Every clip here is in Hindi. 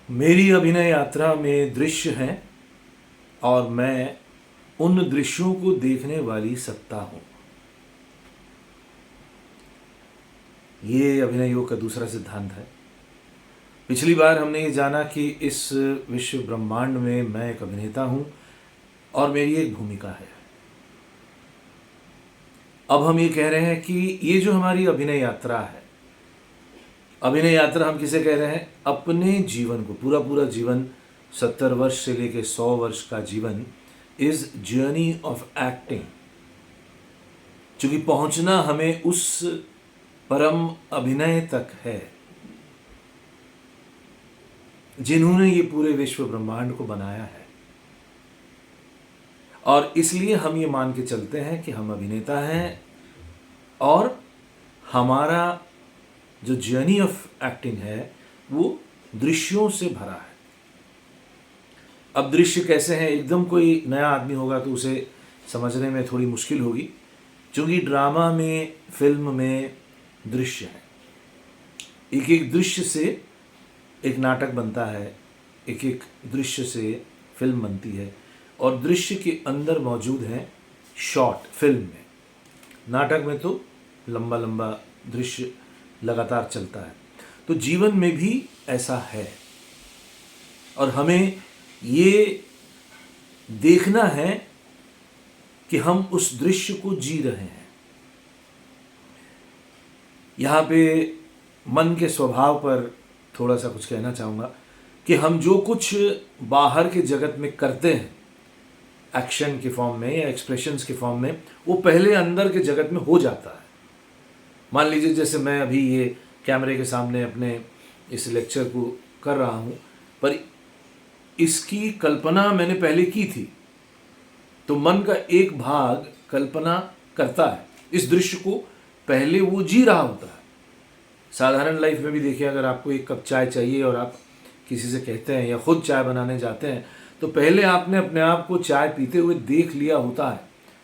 मेरी अभिनय यात्रा में दृश्य हैं और मैं उन दृश्यों को देखने वाली सत्ता हूं। ये अभिनय योग का दूसरा सिद्धांत है। पिछली बार हमने ये जाना कि इस विश्व ब्रह्मांड में मैं एक अभिनेता हूं और मेरी एक भूमिका है। अब हम ये कह रहे हैं कि ये जो हमारी अभिनय यात्रा है, अभिनय यात्रा हम किसे कह रहे हैं? अपने जीवन को, पूरा पूरा जीवन, 70 वर्ष से लेकर 100 वर्ष का जीवन इज जर्नी ऑफ एक्टिंग। चूंकि पहुंचना हमें उस परम अभिनय तक है जिन्होंने ये पूरे विश्व ब्रह्मांड को बनाया है, और इसलिए हम ये मान के चलते हैं कि हम अभिनेता हैं और हमारा जो जर्नी ऑफ एक्टिंग है वो दृश्यों से भरा है। अब दृश्य कैसे हैं? एकदम कोई नया आदमी होगा तो उसे समझने में थोड़ी मुश्किल होगी, क्योंकि ड्रामा में, फिल्म में दृश्य है। एक एक दृश्य से एक नाटक बनता है, एक एक दृश्य से फिल्म बनती है, और दृश्य के अंदर मौजूद है शॉट। फिल्म में, नाटक में तो लंबा लंबा दृश्य लगातार चलता है। तो जीवन में भी ऐसा है और हमें ये देखना है कि हम उस दृश्य को जी रहे हैं। यहाँ पे मन के स्वभाव पर थोड़ा सा कुछ कहना चाहूँगा कि हम जो कुछ बाहर के जगत में करते हैं, एक्शन के फॉर्म में या एक्सप्रेशंस के फॉर्म में, वो पहले अंदर के जगत में हो जाता है। मान लीजिए जैसे मैं अभी ये कैमरे के सामने अपने इस लेक्चर को कर रहा हूँ, पर इसकी कल्पना मैंने पहले की थी, तो मन का एक भाग कल्पना करता है इस दृश्य को, पहले वो जी रहा होता है। साधारण लाइफ में भी देखिए, अगर आपको एक कप चाय चाहिए और आप किसी से कहते हैं या खुद चाय बनाने जाते हैं, तो पहले आपने अपने आप को चाय पीते हुए देख लिया होता है,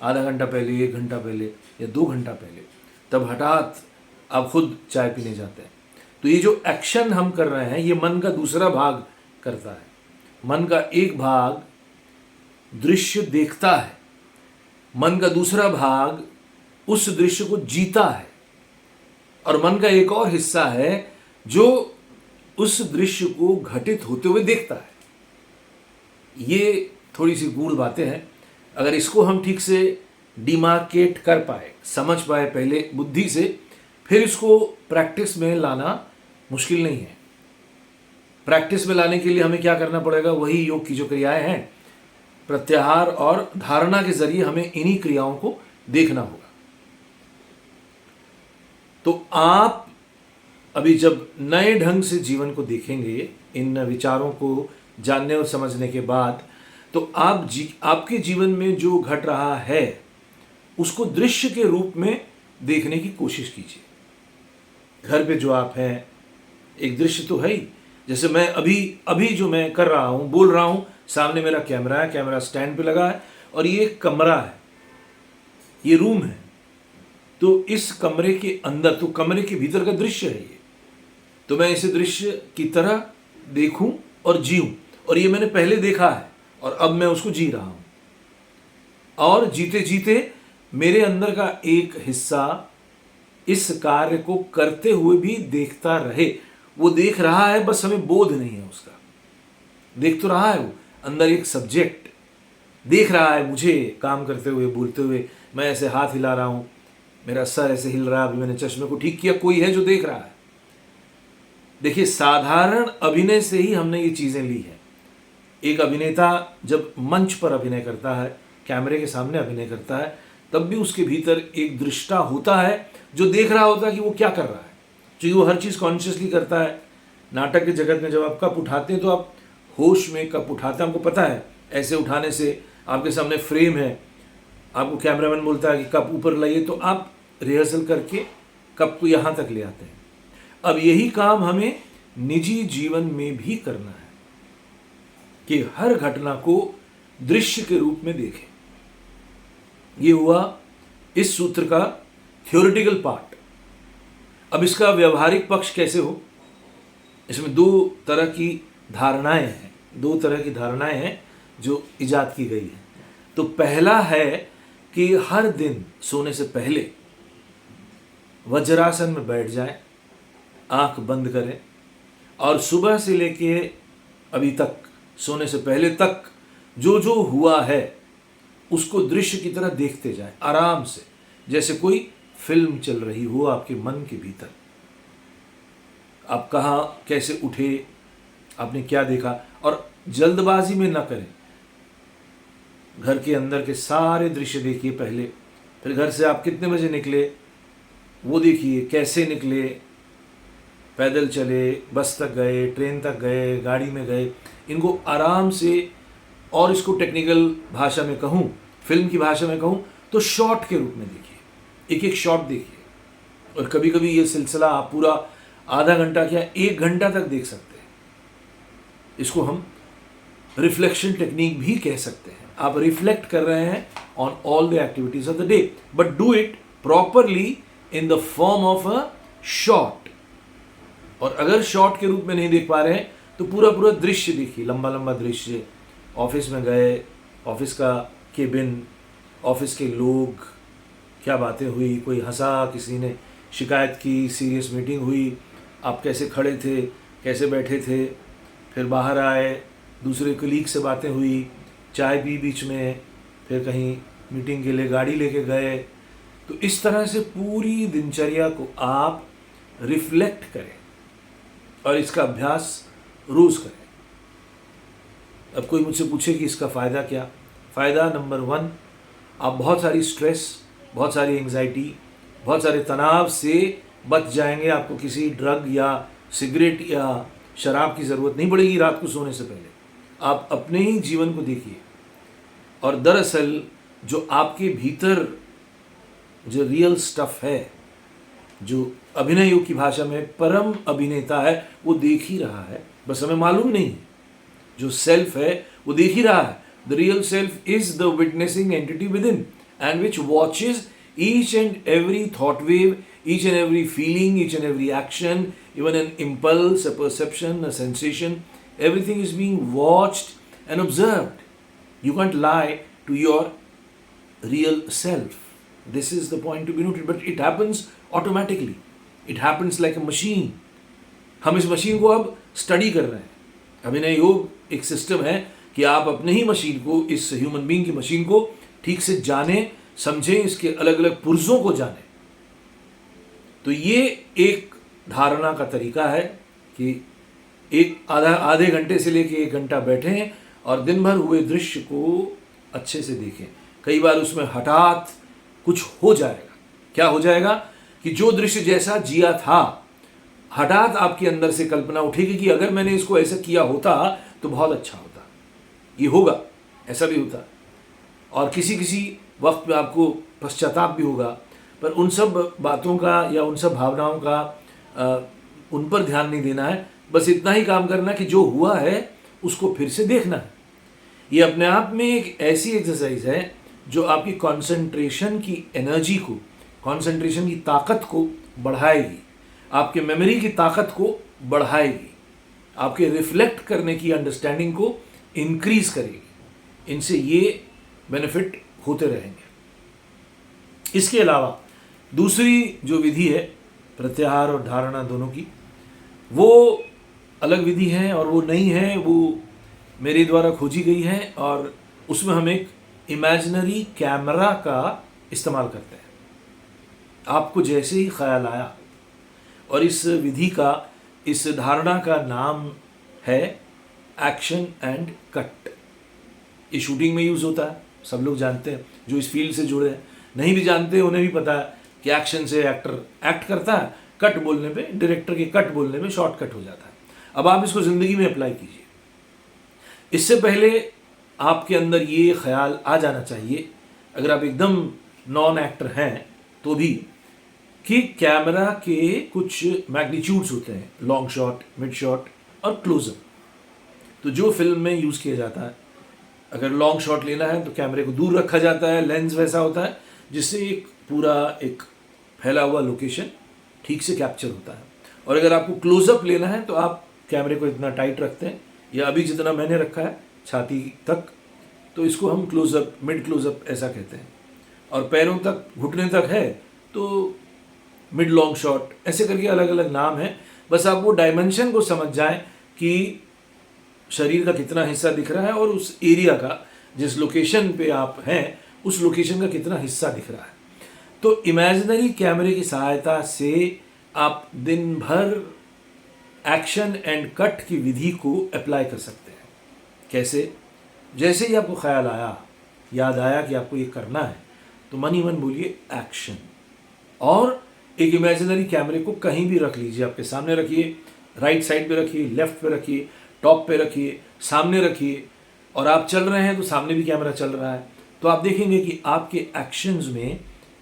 आधा घंटा पहले, 1 घंटा पहले या 2 घंटा पहले, तब हठात आप खुद चाय पीने जाते हैं। तो ये जो एक्शन हम कर रहे हैं, ये मन का दूसरा भाग करता है। मन का एक भाग दृश्य देखता है, मन का दूसरा भाग उस दृश्य को जीता है, और मन का एक और हिस्सा है जो उस दृश्य को घटित होते हुए देखता है। ये थोड़ी सी गूढ़ बातें हैं। अगर इसको हम ठीक से डिमार्केट कर पाए, समझ पाए पहले बुद्धि से, फिर इसको प्रैक्टिस में लाना मुश्किल नहीं है। प्रैक्टिस में लाने के लिए हमें क्या करना पड़ेगा? वही योग की जो क्रियाएं हैं, प्रत्याहार और धारणा के जरिए हमें इन्हीं क्रियाओं को देखना होगा। तो आप अभी जब नए ढंग से जीवन को देखेंगे, इन विचारों को जानने और समझने के बाद, तो आपके जीवन में जो घट रहा है उसको दृश्य के रूप में देखने की कोशिश कीजिए। घर पे जो आप हैं, एक दृश्य तो है ही। जैसे मैं अभी जो मैं कर रहा हूँ, बोल रहा हूँ, सामने मेरा कैमरा है, कैमरा स्टैंड पे लगा है, और ये कमरा है, ये रूम है। तो इस कमरे के अंदर, तो कमरे के भीतर का दृश्य है ये, तो मैं इसे दृश्य की तरह देखूं और जीऊं, और ये मैंने पहले देखा है और अब मैं उसको जी रहा हूं। और जीते जीते मेरे अंदर का एक हिस्सा इस कार्य को करते हुए भी देखता रहे। वो देख रहा है, बस हमें बोध नहीं है उसका। देख तो रहा है, वो अंदर एक सब्जेक्ट देख रहा है मुझे काम करते हुए, बोलते हुए। मैं ऐसे हाथ हिला रहा हूं, मेरा सर ऐसे हिल रहा है, अभी मैंने चश्मे को ठीक किया, कोई है जो देख रहा है। देखिए, साधारण अभिनय से ही हमने ये चीजें ली है। एक अभिनेता जब मंच पर अभिनय करता है, कैमरे के सामने अभिनय करता है, तब भी उसके भीतर एक दृष्टा होता है जो देख रहा होता है कि वो क्या कर रहा है, क्योंकि वो हर चीज कॉन्शियसली करता है। नाटक के जगत में जब आप कप उठाते हैं तो आप होश में कप उठाते हैं, आपको पता है ऐसे उठाने से आपके सामने फ्रेम है, आपको कैमरामैन बोलता है कि कप ऊपर लाइए, तो आप रिहर्सल करके कप को यहाँ तक ले आते हैं। अब यही काम हमें निजी जीवन में भी करना है कि हर घटना को दृश्य के रूप में देखें। ये हुआ इस सूत्र का थ्योरेटिकल पार्ट। अब इसका व्यवहारिक पक्ष कैसे हो? इसमें 2 तरह की धारणाएं हैं, 2 तरह की धारणाएं हैं जो इजाद की गई हैं। तो पहला है कि हर दिन सोने से पहले वज्रासन में बैठ जाएं, आंख बंद करें और सुबह से लेके अभी तक, सोने से पहले तक जो जो हुआ है उसको दृश्य की तरह देखते जाएं, आराम से, जैसे कोई फिल्म चल रही हो आपके मन के भीतर। आप कहाँ कैसे उठे, आपने क्या देखा, और जल्दबाजी में ना करें। घर के अंदर के सारे दृश्य देखिए पहले, फिर घर से आप कितने बजे निकले वो देखिए, कैसे निकले, पैदल चले, बस तक गए, ट्रेन तक गए, गाड़ी में गए, इनको आराम से, और इसको टेक्निकल भाषा में कहूँ, फिल्म की भाषा में कहूँ तो शॉट के रूप में देखिए, एक एक शॉट देखिए। और कभी कभी ये सिलसिला आप पूरा आधा घंटा क्या 1 घंटा तक देख सकते हैं। इसको हम रिफ्लेक्शन टेक्निक भी कह सकते हैं। आप रिफ्लेक्ट कर रहे हैं on all the activities of the day, but do it properly in the form of a shot. और अगर शॉट के रूप में नहीं देख पा रहे हैं तो पूरा पूरा दृश्य देखिए, लंबा लंबा दृश्य। ऑफिस में गए, ऑफिस का केबिन, ऑफिस के लोग, क्या बातें हुई, कोई हंसा, किसी ने शिकायत की, सीरियस मीटिंग हुई, आप कैसे खड़े थे, कैसे बैठे थे, फिर बाहर आए, दूसरे कलीग से बातें हुई, चाय पी बीच में, फिर कहीं मीटिंग के लिए गाड़ी लेके गए। तो इस तरह से पूरी दिनचर्या को आप रिफ्लेक्ट करें और इसका अभ्यास रोज़ करें। अब कोई मुझसे पूछे कि इसका फ़ायदा क्या? फ़ायदा नंबर 1, आप बहुत सारी स्ट्रेस, बहुत सारी एंग्जाइटी, बहुत सारे तनाव से बच जाएंगे। आपको किसी ड्रग या सिगरेट या शराब की ज़रूरत नहीं पड़ेगी रात को सोने से पहले। आप अपने ही जीवन को देखिए, और दरअसल जो आपके भीतर जो रियल स्टफ है, जो अभिनय योग की भाषा में परम अभिनेता है, वो देख ही रहा है, बस हमें मालूम नहीं है। जो सेल्फ है वो देख ही रहा है। The real self is the witnessing entity with in and which watches each and every thought wave, each and every feeling, each and every action, even an impulse, a perception, a sensation, everything is being watched and observed. You can't lie to your real self. This is the point to be noted, but it happens automatically. It happens like a machine. हम इस मशीन को अब स्टडी कर रहे हैं। अभिनय योग एक सिस्टम है कि आप अपने ही मशीन को, इस ह्यूमन बीइंग की मशीन को ठीक से जाने, समझें, इसके अलग अलग पुर्जों को जाने। तो ये एक धारणा का तरीका है कि आधे घंटे से लेके 1 घंटा बैठें और दिन भर हुए दृश्य को अच्छे से देखें। कई बार उसमें हठात कुछ हो जाएगा। क्या हो जाएगा कि जो दृश्य जैसा जिया था, हठात आपके अंदर से कल्पना उठेगी कि अगर मैंने इसको ऐसा किया होता तो बहुत अच्छा होता। ये होगा, ऐसा भी होता। और किसी किसी वक्त में आपको पश्चाताप भी होगा, पर उन सब बातों का या उन सब भावनाओं का उन पर ध्यान नहीं देना है। बस इतना ही काम करना कि जो हुआ है उसको फिर से देखना है। ये अपने आप में एक ऐसी एक्सरसाइज है जो आपकी कंसंट्रेशन की एनर्जी को, कंसंट्रेशन की ताकत को बढ़ाएगी, आपके मेमोरी की ताकत को बढ़ाएगी, आपके रिफ्लेक्ट करने की अंडरस्टैंडिंग को इंक्रीज करेगी। इनसे ये बेनिफिट होते रहेंगे। इसके अलावा दूसरी जो विधि है प्रत्याहार और धारणा दोनों की, वो अलग विधि है और वो नई है, वो मेरे द्वारा खोजी गई है। और उसमें हम एक इमेजिनरी कैमरा का इस्तेमाल करते हैं। आपको जैसे ही ख्याल आया, और इस विधि का, इस धारणा का नाम है एक्शन एंड कट। ये शूटिंग में यूज़ होता है, सब लोग जानते हैं जो इस फील्ड से जुड़े हैं। नहीं भी जानते उन्हें भी पता है कि एक्शन से एक्टर एक्ट करता है, कट बोलने पे, डायरेक्टर के कट बोलने में शॉर्टकट हो जाता है। अब आप इसको ज़िंदगी में अप्लाई कीजिए। इससे पहले आपके अंदर ये ख्याल आ जाना चाहिए, अगर आप एकदम नॉन एक्टर हैं तो भी, कि कैमरा के कुछ मैग्नीट्यूड्स होते हैं, लॉन्ग शॉट, मिड शॉट और क्लोजअप। तो जो फिल्म में यूज़ किया जाता है, अगर लॉन्ग शॉट लेना है तो कैमरे को दूर रखा जाता है, लेंस वैसा होता है जिससे एक पूरा एक फैला हुआ लोकेशन ठीक से कैप्चर होता है। और अगर आपको क्लोजअप लेना है तो आप कैमरे को इतना टाइट रखते हैं या अभी जितना मैंने रखा है छाती तक, तो इसको हम क्लोजअप, मिड क्लोजअप ऐसा कहते हैं। और पैरों तक, घुटने तक है तो मिड लॉन्ग शॉट, ऐसे करके अलग अलग नाम है। बस आप वो डायमेंशन को समझ जाएं कि शरीर का कितना हिस्सा दिख रहा है और उस एरिया का, जिस लोकेशन पे आप हैं उस लोकेशन का कितना हिस्सा दिख रहा है। तो इमेजिनरी कैमरे की सहायता से आप दिन भर एक्शन एंड कट की विधि को अप्लाई कर सकते हैं। कैसे? जैसे ही आपको ख्याल आया, याद आया कि आपको ये करना है, तो मन ही मन बोलिए एक्शन, और एक इमेजिनरी कैमरे को कहीं भी रख लीजिए, आपके सामने रखिए, राइट साइड पे रखिए, लेफ्ट पे रखिए, टॉप पे रखिए, सामने रखिए, और आप चल रहे हैं तो सामने भी कैमरा चल रहा है। तो आप देखेंगे कि आपके एक्शंस में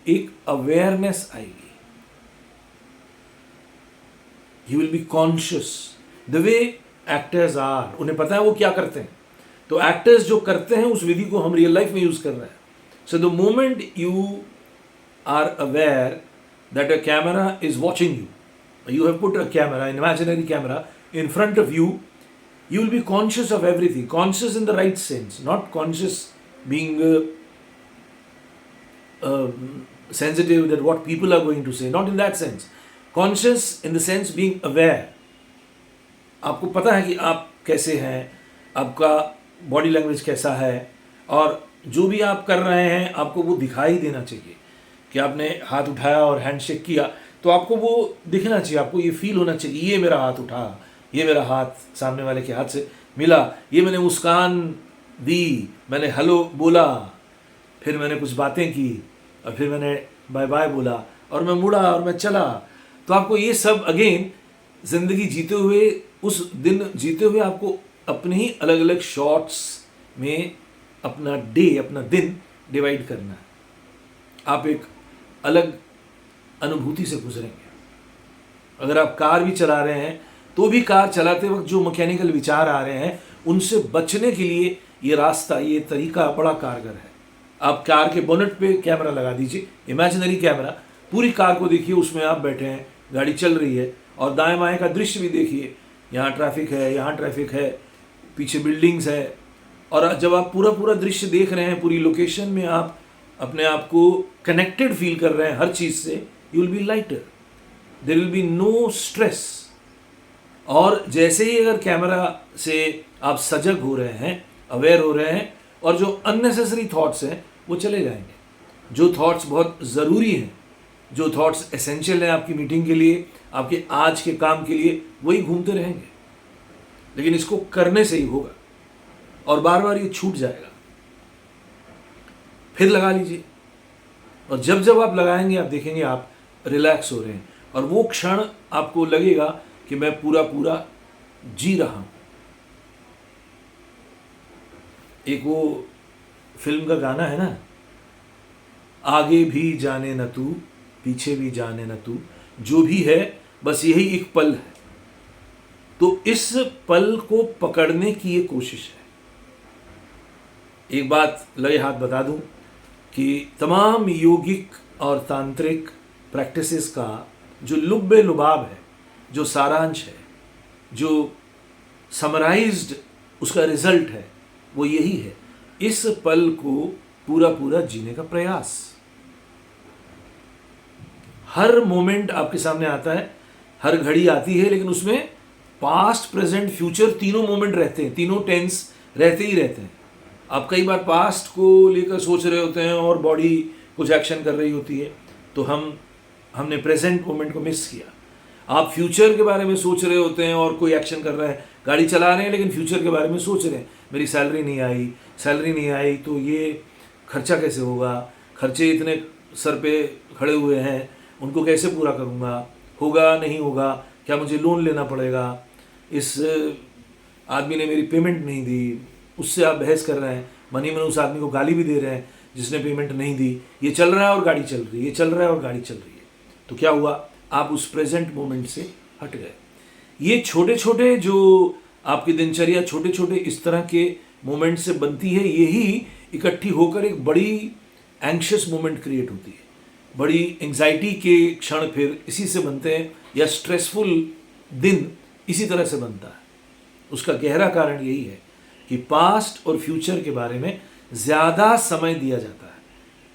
एक अवेयरनेस आएगी। You will be conscious the way actors are, उन्हें पता है वो क्या करते हैं। तो एक्टर्स जो करते हैं उस विधि को हम रियल लाइफ में यूज कर रहे हैं। So the moment you are aware that a camera is watching you, you have put a camera, an imaginary camera in front of you, you will be conscious of everything, conscious in the right sense, not conscious being sensitive that what people are going to say, not in that sense, conscious in the sense being aware। आपको पता है कि आप कैसे हैं, आपका बॉडी लैंग्वेज कैसा है, और जो भी आप कर रहे हैं आपको वो दिखाई देना चाहिए। कि आपने हाथ उठाया और हैंडशेक किया तो आपको वो दिखना चाहिए, आपको ये फील होना चाहिए, ये मेरा हाथ उठा, ये मेरा हाथ सामने वाले के हाथ से मिला, ये मैंने मुस्कान दी, मैंने हेलो बोला, फिर मैंने कुछ बातें की, और फिर मैंने बाय बाय बोला, और मैं मुड़ा और मैं चला। तो आपको ये सब अगेन ज़िंदगी जीते हुए, उस दिन जीते हुए आपको अपने ही अलग अलग शॉट्स में अपना डे, अपना दिन डिवाइड करना है। आप एक अलग अनुभूति से गुजरेंगे। अगर आप कार भी चला रहे हैं तो भी कार चलाते वक्त जो मैकेनिकल विचार आ रहे हैं उनसे बचने के लिए ये रास्ता, ये तरीका बड़ा कारगर है। आप कार के बोनेट पे कैमरा लगा दीजिए, इमेजिनरी कैमरा, पूरी कार को देखिए, उसमें आप बैठे हैं, गाड़ी चल रही है, और दाएं बाएं का दृश्य भी देखिए, यहाँ ट्रैफिक है, यहाँ ट्रैफिक है, पीछे बिल्डिंग्स है। और जब आप पूरा पूरा दृश्य देख रहे हैं, पूरी लोकेशन में आप अपने आप को कनेक्टेड फील कर रहे हैं हर चीज़ से, you will be lighter, there will be no stress. और जैसे ही अगर कैमरा से आप सजग हो रहे हैं, अवेयर हो रहे हैं, और जो अननेसेसरी थॉट्स हैं वो चले जाएंगे। जो थॉट्स बहुत ज़रूरी हैं, जो थॉट्स एसेंशियल हैं आपकी मीटिंग के लिए, आपके आज के काम के लिए, वही घूमते रहेंगे। लेकिन इसको करने से ही होगा, और बार बार ये छूट जाएगा। फिर लगा लीजिए, और जब जब आप लगाएंगे आप देखेंगे आप रिलैक्स हो रहे हैं, और वो क्षण आपको लगेगा कि मैं पूरा पूरा जी रहा हूं। एक वो फिल्म का गाना है ना, आगे भी जाने न तू, पीछे भी जाने न तू, जो भी है बस यही एक पल है। तो इस पल को पकड़ने की ये कोशिश है। एक बात लगे हाथ बता दूं कि तमाम योगिक और तांत्रिक प्रैक्टिसेस का जो लुब्बे लुबाब है, जो सारांश है, जो समराइज्ड उसका रिजल्ट है, वो यही है, इस पल को पूरा पूरा जीने का प्रयास। हर मोमेंट आपके सामने आता है, हर घड़ी आती है, लेकिन उसमें पास्ट, प्रेजेंट, फ्यूचर तीनों मोमेंट रहते हैं, तीनों टेंस रहते ही रहते हैं। आप कई बार पास्ट को लेकर सोच रहे होते हैं और बॉडी कुछ एक्शन कर रही होती है, तो हमने प्रेजेंट मोमेंट को मिस किया। आप फ्यूचर के बारे में सोच रहे होते हैं और कोई एक्शन कर रहा है, गाड़ी चला रहे हैं लेकिन फ्यूचर के बारे में सोच रहे हैं, मेरी सैलरी नहीं आई तो ये खर्चा कैसे होगा, खर्चे इतने सर पे खड़े हुए हैं, उनको कैसे पूरा करूँगा, होगा नहीं होगा, क्या मुझे लोन लेना पड़ेगा, इस आदमी ने मेरी पेमेंट नहीं दी, उससे आप बहस कर रहे हैं, मन ही मन उस आदमी को गाली भी दे रहे हैं जिसने पेमेंट नहीं दी, ये चल रहा है और गाड़ी चल रही है, ये चल रहा है और गाड़ी चल रही है। तो क्या हुआ, आप उस प्रेजेंट मोमेंट से हट गए। ये छोटे छोटे जो आपकी दिनचर्या छोटे छोटे इस तरह के मोमेंट से बनती है, यही इकट्ठी होकर एक बड़ी एंग्शियस मोमेंट क्रिएट होती है। बड़ी एंग्जाइटी के क्षण फिर इसी से बनते हैं, या स्ट्रेसफुल दिन इसी तरह से बनता है। उसका गहरा कारण यही है कि पास्ट और फ्यूचर के बारे में ज़्यादा समय दिया जाता है।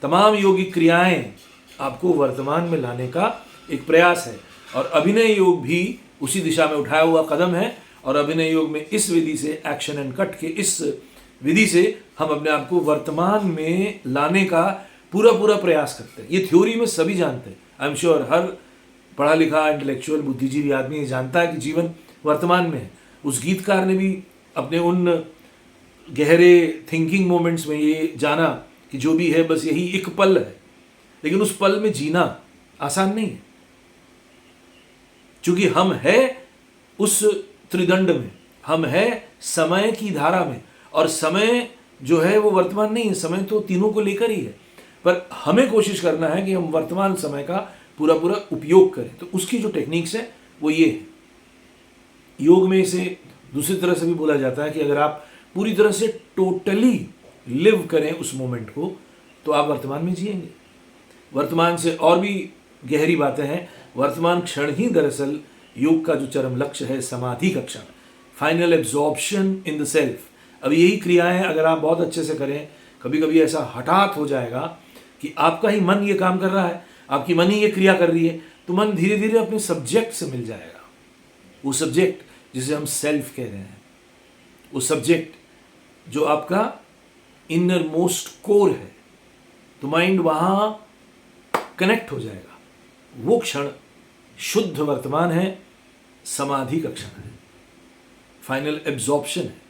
तमाम योगिक क्रियाएं आपको वर्तमान में लाने का एक प्रयास है, और अभिनय योग भी उसी दिशा में उठाया हुआ कदम है। और अभिनय योग में इस विधि से, एक्शन एंड कट के इस विधि से हम अपने आप को वर्तमान में लाने का पूरा पूरा प्रयास करते हैं। ये थ्योरी में सभी जानते हैं, आई एम श्योर हर पढ़ा लिखा इंटेलेक्चुअल बुद्धिजीवी आदमी ये जानता है कि जीवन वर्तमान में है। उस गीतकार ने भी अपने उन गहरे थिंकिंग मोमेंट्स में ये जाना कि जो भी है बस यही एक पल है, लेकिन उस पल में जीना आसान नहीं है, क्योंकि हम है उस त्रिदंड में, हम है समय की धारा में, और समय जो है वो वर्तमान नहीं है, समय तो तीनों को लेकर ही है। पर हमें कोशिश करना है कि हम वर्तमान समय का पूरा पूरा उपयोग करें। तो उसकी जो टेक्निक्स है वो ये है। योग में इसे दूसरी तरह से भी बोला जाता है कि अगर आप पूरी तरह से टोटली लिव करें उस मोमेंट को, तो आप वर्तमान में जिएंगे। वर्तमान से और भी गहरी बातें हैं। वर्तमान क्षण ही दरअसल योग का जो चरम लक्ष्य है, समाधि का क्षण, final absorption in the self. अब यही क्रियाएं अगर आप बहुत अच्छे से करें, कभी कभी ऐसा हठात हो जाएगा कि आपका ही मन ये काम कर रहा है, आपकी मन ही ये क्रिया कर रही है, तो मन धीरे धीरे अपने सब्जेक्ट से मिल जाएगा। वो सब्जेक्ट जिसे हम सेल्फ कह रहे हैं, वो सब्जेक्ट जो आपका इनर मोस्ट कोर है, तो माइंड वहां कनेक्ट हो जाएगा। वो क्षण शुद्ध वर्तमान है, समाधि का क्षण है, फाइनल एब्जॉर्प्शन है।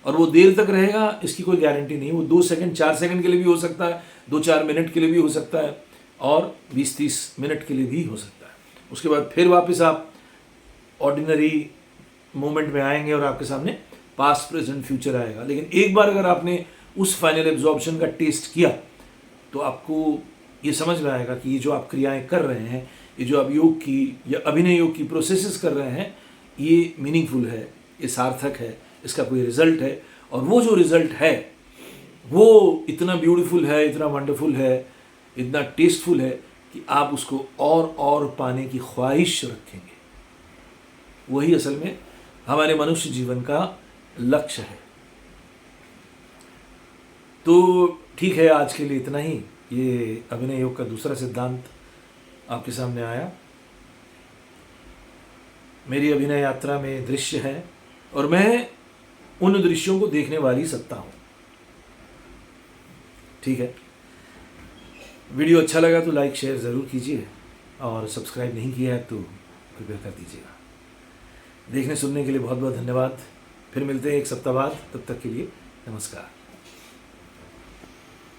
और वो देर तक रहेगा इसकी कोई गारंटी नहीं। वो 2 सेकंड 4 सेकंड के लिए भी हो सकता है, 2-4 मिनट के लिए भी हो सकता है, और 20-30 मिनट के लिए भी हो सकता है। उसके बाद फिर वापस आप ऑर्डिनरी मोमेंट में आएंगे और आपके सामने पास्ट प्रेजेंट फ्यूचर आएगा। लेकिन एक बार अगर आपने उस फाइनल एब्जॉर्प्शन का टेस्ट किया, तो आपको ये समझ में आएगा कि ये जो आप क्रियाएं कर रहे हैं, ये जो आप योग की या अभिनय योग की प्रोसेसेस कर रहे हैं, ये मीनिंगफुल है, ये सार्थक है, इसका कोई रिजल्ट है। और वो जो रिजल्ट है वो इतना ब्यूटीफुल है, इतना वंडरफुल है, इतना टेस्टफुल है कि आप उसको और पाने की ख्वाहिश रखेंगे। वही असल में हमारे मनुष्य जीवन का लक्ष्य है। तो ठीक है, आज के लिए इतना ही। ये अभिनय योग का दूसरा सिद्धांत आपके सामने आया। मेरी अभिनय यात्रा में दृश्य है, और मैं उन दृश्यों को देखने वाली सत्ता हूं। ठीक है, वीडियो अच्छा लगा तो लाइक शेयर ज़रूर कीजिए, और सब्सक्राइब नहीं किया है तो कृपया कर दीजिएगा। देखने सुनने के लिए बहुत बहुत धन्यवाद। फिर मिलते हैं एक सप्ताह बाद, तब तक के लिए नमस्कार।